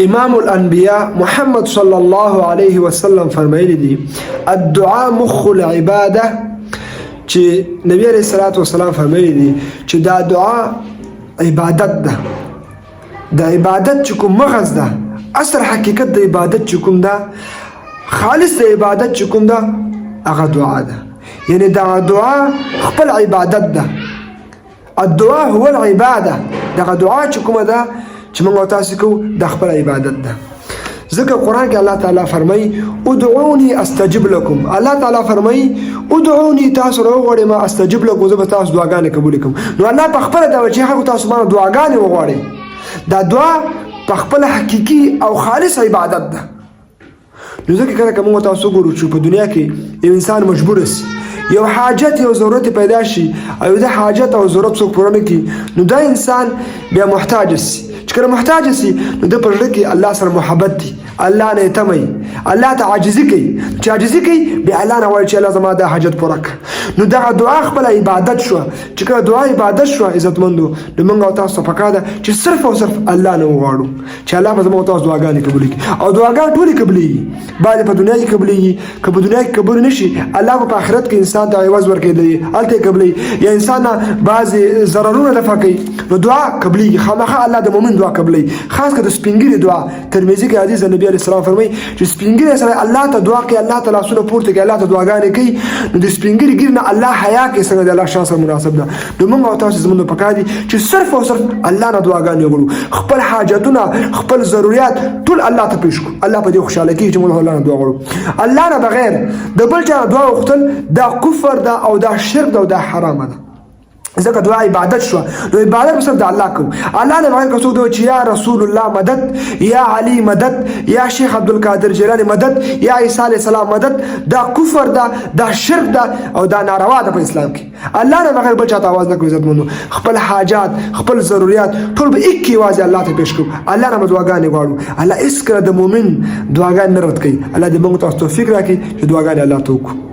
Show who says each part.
Speaker 1: امام الانبیاء محمد صلی الله علیه وسلم فرمایلی دي الدعاء مخ العباده، چې نبی علیہ الصلوۃ والسلام فرمایلی دي چې دا دعا عبادت ده. د عبادت چې کوم مغز ده، اصل حقیقت د عبادت چې کوم ده، خالص د عبادت چې کوم ده، هغه دعا ده. یعنی دا دعا خپل عبادت ده. الدعاء هو العباده. دا دعا چې کومه ده چې موږ تاسو کوو د خپل عبادت ده. ځکه قرآن کې الله تعالی فرمایي ادعوني استجب لكم. الله تعالی فرمایي ادعوني، تاسو راوغواړئ ما استجب لكم، زه به تاسو دعاګانې قبول کړم. نو الله په خپله دا چې هغه تاسو ما دعاګانې وغواړئ، دا دعا په خپل حقیقي او خالص عبادت ده. نو ځکه کله که موږ تاسو ګورو چې په دنیا کې یو انسان مجبور سي، یو حاجت یو ضرورت پیدا شي، او دا حاجت او ضرورت څوک پوره نه کړي، نو دا انسان بیا محتاج سي. چې کله محتاج سي نو د په زړه کې الله سره محبت دي، الله نه تمي، الله ته عاجزي کوي. چې عاجزي کوي بیا الله نه وایي چې الله زما دا حاجت پوره کړه. نو دا دعا خپل عبادت شو. چې کله دعا عبادت شو عزتمندو، نو موږ او تاسو پکار ده چې صرف او صرف الله نه وغواړو چې الله به زما او تاسو دعاګانې قبول کړي. او دعاګانې ټولې قبلېږي، بعد په دنیا کې قبلېږي. که په دنیا کې قبول نشي، الله په آخرت کې انسان ته عوض ورکوي، هلته قبلېږي. یا انسان بعضې ضررونه دفع کوي، نو دعا قبلېږي. خامخا الله د مؤمن دعا قبلوي، خاص کر د سپینګری دعا. ترمذی کې حدیث نبی علیہ السلام فرمایي چې سپینګری سره الله ته دعا کوي، الله تعالی سره پورته کوي، الله ته دعاګانې کوي. نو د سپینګری ګیر نه الله حیا کوي، څنګه د الله شان سره مناسب ده. نو موږ او تاسو زموږ په کار دي چې صرف او صرف الله نه دعاګانې وغواړو، خپل حاجتونه خپل ضرورت ټول الله ته پیش کړو. الله په دې خوشاله کیږي چې موږ الله نه دعا وغواړو. الله نه بغیر د بل چا دعا وغوښتل دا کفر ده او دا شرک ده او دا حرام ده. ځکه دعا عبادت شو. نو عبادت به صرف د الله کوو. الله نه بغیر که څوک دی چې یا رسول الله مدد، یا علي مدد، یا شیخ عبدالقادر جیلانی مدد، یا عیسی علیه السلام مدد، دا کفر ده، دا شرک ده او دا ناروا ده په اسلام کې. الله نه بغیر بل چاته आवाज نه کوي. عزتمندو خپل حاجات خپل ضرورت ټول به یک یوازې الله ته پیش کړو. الله نه دعاګانې غواړو. الله هیڅکله د مؤمن دعاګانې نه رد کوي. الله دې موږ ته توفیق راکړي چې دعاګانې الله ته وکړو.